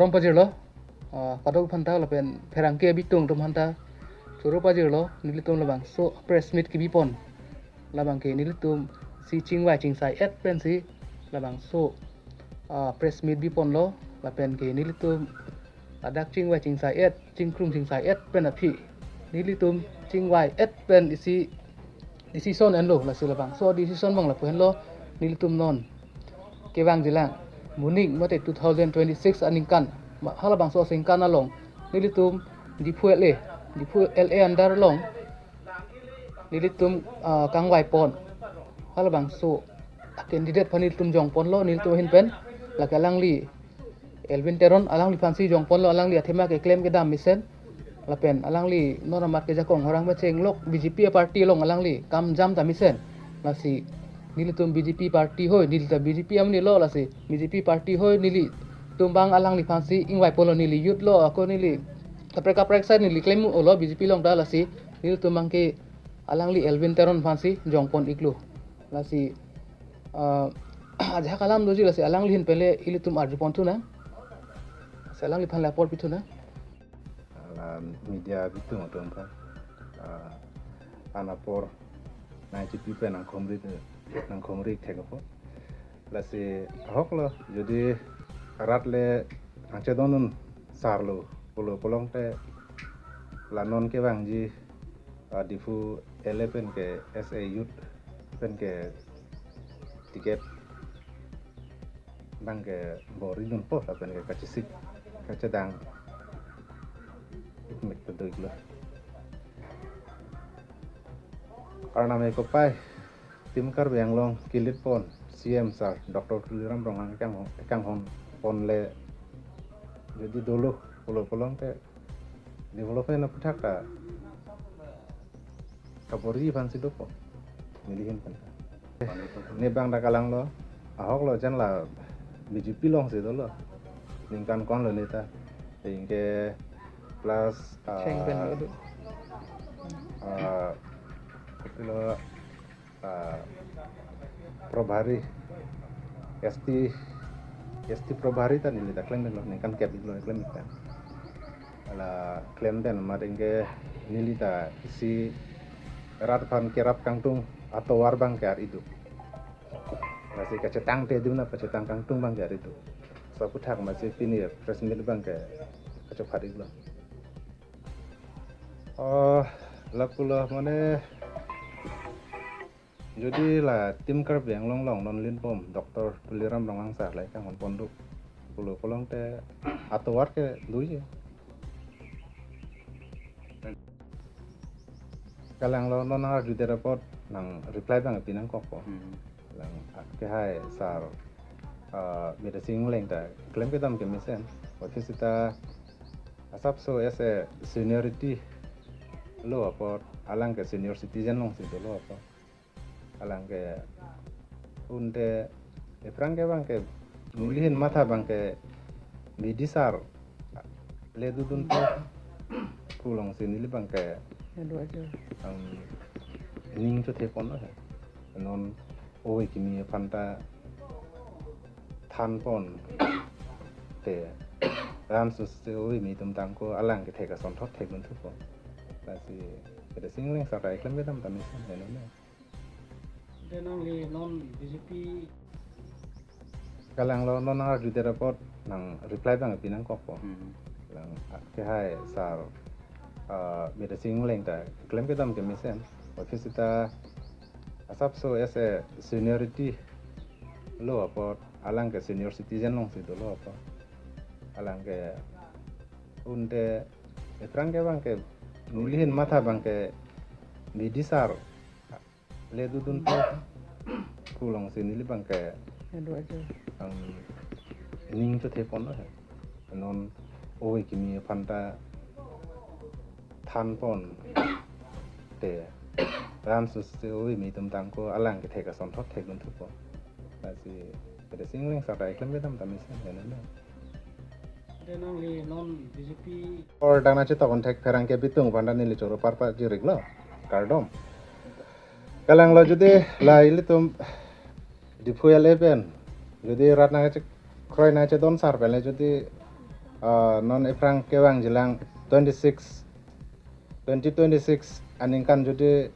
karom pajir lo kadok phanta la pen pherangke bitung tum hanta choro pajir lo nilitum labang so press meet ki bipon labang ke nilitum si chingwai chingsai et pen si labang so press meet bipon lo la pen ke nilitum adak chingwai chingsai et chingkrum chingsai et pen api nilitum chingwai et pen isi decision en lo la sila bang so decision bang la pen lo nilitum non ke bang jilang muning mate 2026 aningkan hala bang so singkan along nilitum dipu LA andar long nilitum kangwai pon hala bang so candidate panilitum jong pon lo nilitum hin pen la kalang li Elvin Teron alang li fansi jong pon lo alang li athema ke claim ke dam misen la pen alang li nora mat ke jakong orang ba cheng lok BJP party long alang li kam jam ta misen la si nilitum BJP party hoi nilita BJP amni lo la si BJP party hoi nili tumbang alang li fansi ingwai polo nili youth lo ako nili kaprek side nili claim lo BJP long da la si nil tumbang ke alang li Elvin Teron fansi jong pon iklu la si aja kalam doji la si alang li hin pele ilitum arju pon tu na selang li phan lapor pitu na media bitu ngotom kan anapor na jipi pe nang khomri thekapo lasi hok lo jadi ratle angche donun sarlo polo polong te lanon ke bangji difu 11 ke SA youth pen ke tiket bang ke bori nun po pen ke kachisik kacedang mek betul lah karena mereka pai tim kar yang long kilit pon CM sar Dr. Tuliram rongang kang hon pon le jadi dulu pulau te development apa tak kapori pan sido po milihin pan ne bang dakalang lo ahok lo jan la BJP long sido lo ningkan kon lo neta hingga plus lo Probari ST Probari tan ini tak klaim lo kan cap itu klaim kan ala klaim dan maringke nilita isi ratpan kerap kangtung atau warbang ke itu masih kacetang te dimana kacetang kangtung bang ke itu saputak masih pini presiden bang ke kacep itu lakulah mana jadi lah tim kerb yang long non lin pom Dr. Tuliram rongang sar lai kang ponduk pulau kolong te atau war ke dulu kalang lo non har di report nang reply bang pinang koko lang ke hai sar beda sing leng ta klaim ke dam ke misen office ta asap so ese seniority lo apa alang ke senior citizen long situ lo apa alang ke unde efrang ke bang ke nulihin mata bang ke bidisar le dudun to kulong sini li bang ke ning to tepon lo non oi kimi fanta than pon te ram sus oi mi tum tang ko alang ke theka son thot thek nun thu ko si ada singling sarai klaim betam tamis ne denang li non BJP kalang lo non har di report nang reply bang pinang koko lang ke hai sar beda singling ta klaim betam ke misen office ta asap so ese seniority lo apa alang ke senior citizen long situ lo apa alang ke unde etrang ke bang ke nulihin mata bang ke bidisar le dudun to kulong sini li bang ke ning to tepon lo non oi kimi fanta than pon te ram sus oi mi tum tang ko alang ke theka son thot thek nun thu ko si pada singling sarai klaim betam tamis ne denang li non BJP or dana chita kontak ferang ke bitung pandani li choro parpa jirik lo kardom kalang lo judi la ilitum di fuel even jadi ratna kroy na che don sar pele judi non ifrang kewang jelang 2026 aningkan jadi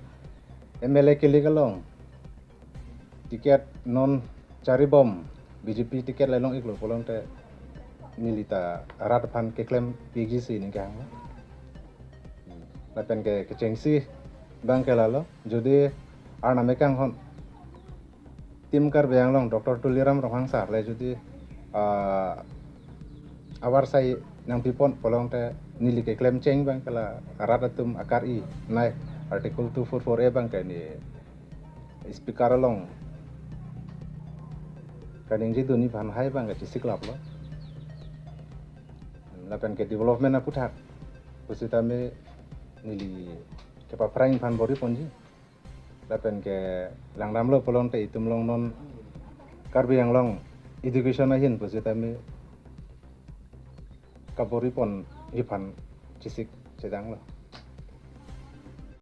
MLA kili kalong tiket non cari bom BJP tiket lelong iklo polong te milita ratapan ke klaim PGC ni kang lapen ke kecengsi bang ke lalo jadi arna mekang hon tim kar bayang long Dr. Tuliram rohang sar le jadi awar sai nang pipon polong te nili ke klaim ceng bang kala ratatum akari naik artikel 244A bang ke ni speaker long kadang jitu ni pan hai bang ke siklap lo lapan ke development aku tak pusita me nili ke paprang pan bori ponji lapan ke lang ram lo polong te itum long non karbi yang long education ahin pusita me kapori pon ipan cisik sedang lo